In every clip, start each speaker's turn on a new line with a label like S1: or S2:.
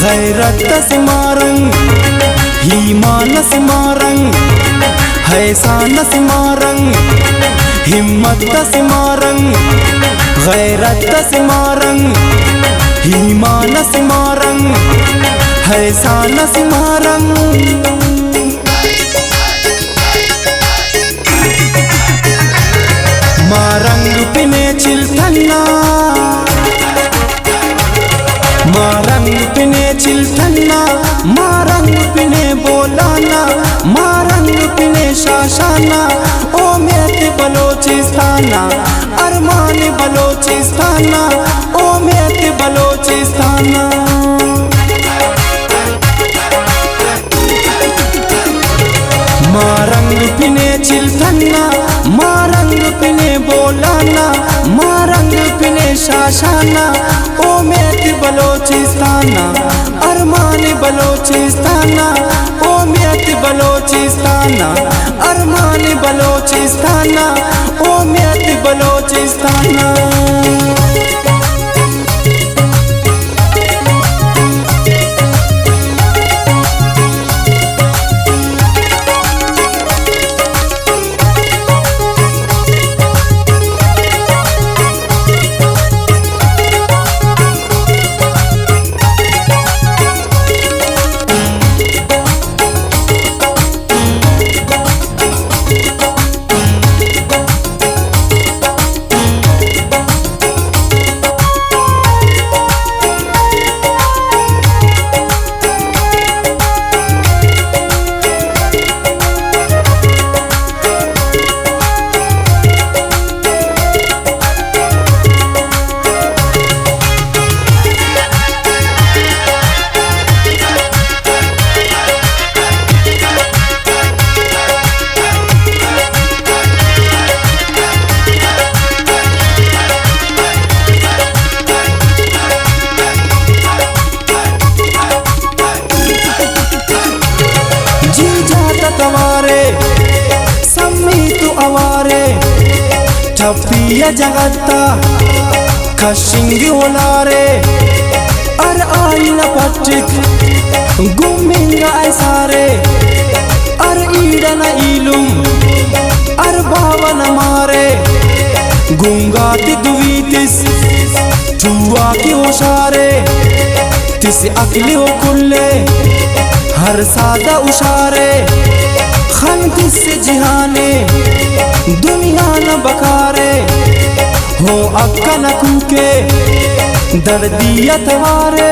S1: गैरत से मारंग ईमान से मारंग हैसान से मारंग हिम्मत से मारंग गैरत से मारंग ईमान से मारंग हैसान से मारंग मारंग पिने चिल्थन्ना मारंग पिने चिल्थन्ना मारंग पिने बोलाना मारंग पिने शाशाना ओ मेत बलोचिस्ताना अरमान बलोचिस्ताना ओ मेत बलोचिस्ताना मारंग पिने चिल्थन्ना मारंग पिने बोलाना मारंग पिने शाशाना ओ मेत बलोचिस्ताना अरमान बलोचिस्ताना ओ मेत बलोचिस्ताना अरमान बलोचिस्ताना ओ मेत बलोचिस्ताना ठप्पिया जगत्ता खशिंगी होलारे अर आईना पट्टिक गुमिंगा ऐसारे अर ईडना ईलुम अर भावना मारे गुंगाती दुवीतिस ठुआ की होशारे तिस अकली हो कुल्ले हर सादा उशारे खन तिस जिहाने दुनिया न बकारे हो अक्का न कुके दर्दिया तवारे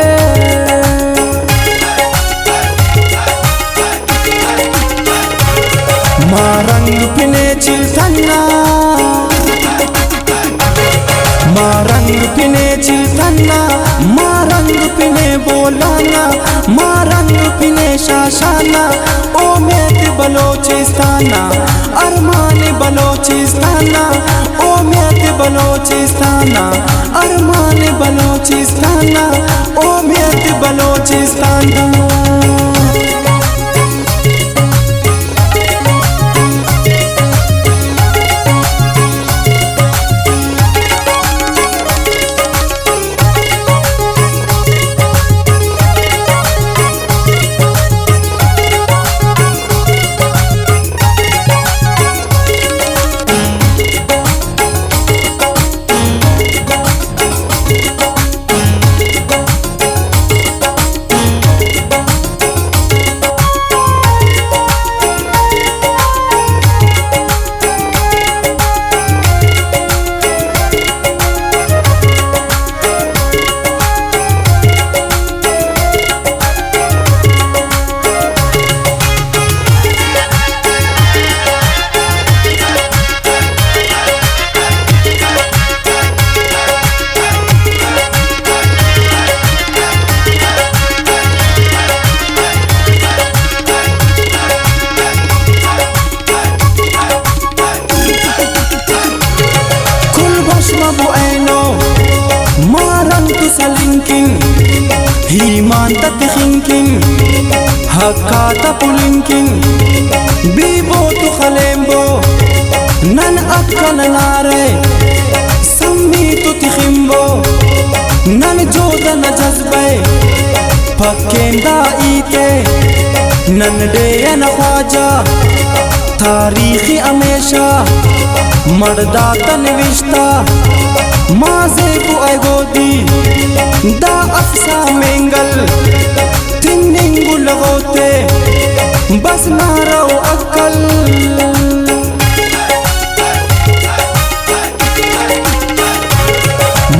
S1: मारंग पिने चिल्थन्ना मारंग पिने चिल्थन्ना मारंग पिने बोलाना मारंग पिने शाशाना ओ मेत बलोचिस्ताना अरमान बलोचिस्ताना ओ मेत बलोचिस्ताना अरमान बलोचिस्ताना ओ मेत बलोचिस्ताना Himan tatikhinking Hakata pulinking Bibo tu khalembo Nan akka nanare Sammi tu tikhimbo Nan joda na jazbe फकेंदा ईते नन्डे न ख्वाजा तारीखी हमेशा मर्दा तनविश्ता माजे को एगोदी दा अफसा मेंगल तिन्निंगु लगोते बस नारो अक्कल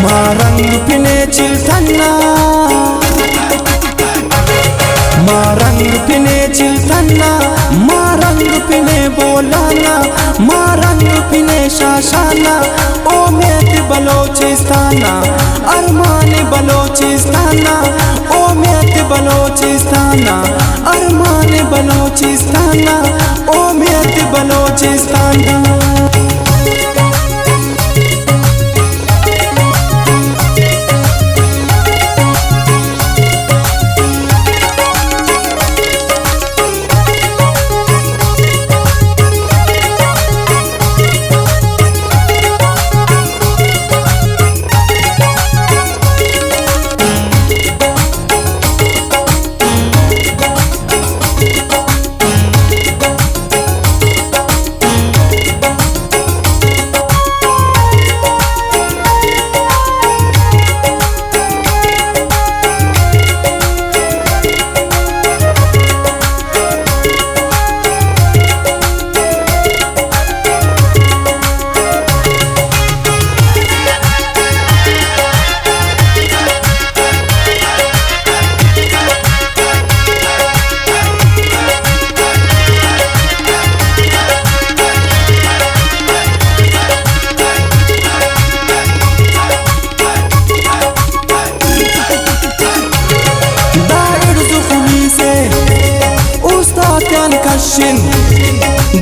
S1: मारंग पिने चिल्तन्ना मारंग पिने चिल्तन्ना मारंग पिने बोलाना मारंग पिने शाशाना ओ मेत बलोचिस्ताना अरमान बलोचिस्ताना ओ मेत बलोचिस्ताना अरमान बलोचिस्ताना ओ मेत बलोचिस्ताना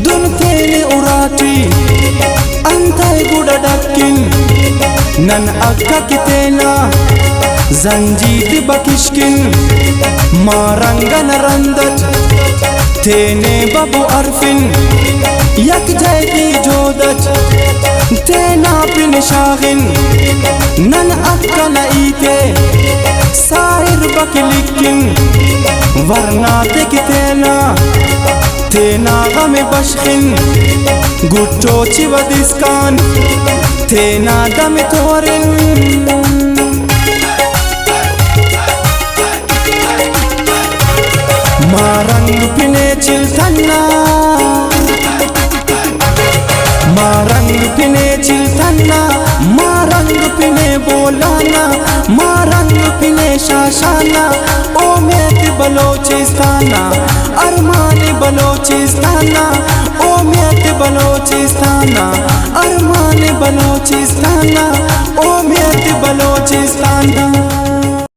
S1: दुन तेने उराटी अंतै गुड़ा डक्किन नन अक्का कितेना जंजीत बकिश्किन मारंगन रंदत तेने बबु अरफिन यक जैती जोदत तेना पिन शागिन नन अक्का नईते साहिर बकलिक्किन वरनाते कितेना तेना गमे बशखिन गुट्टोची वदिस्कान तेना दम तोरिन मारंग पिने चिल्तन्ना मारंग पिने चिल्तन्ना मारंग पिने बोलाना मारंग पिने शाशाना ओ मेत बलोचिस्ताना अरमान बलोचिस्ताना ओ मेत बलोचिस्ताना अरमान बलोचिस्ताना ओ मेत बलोचिस्ताना।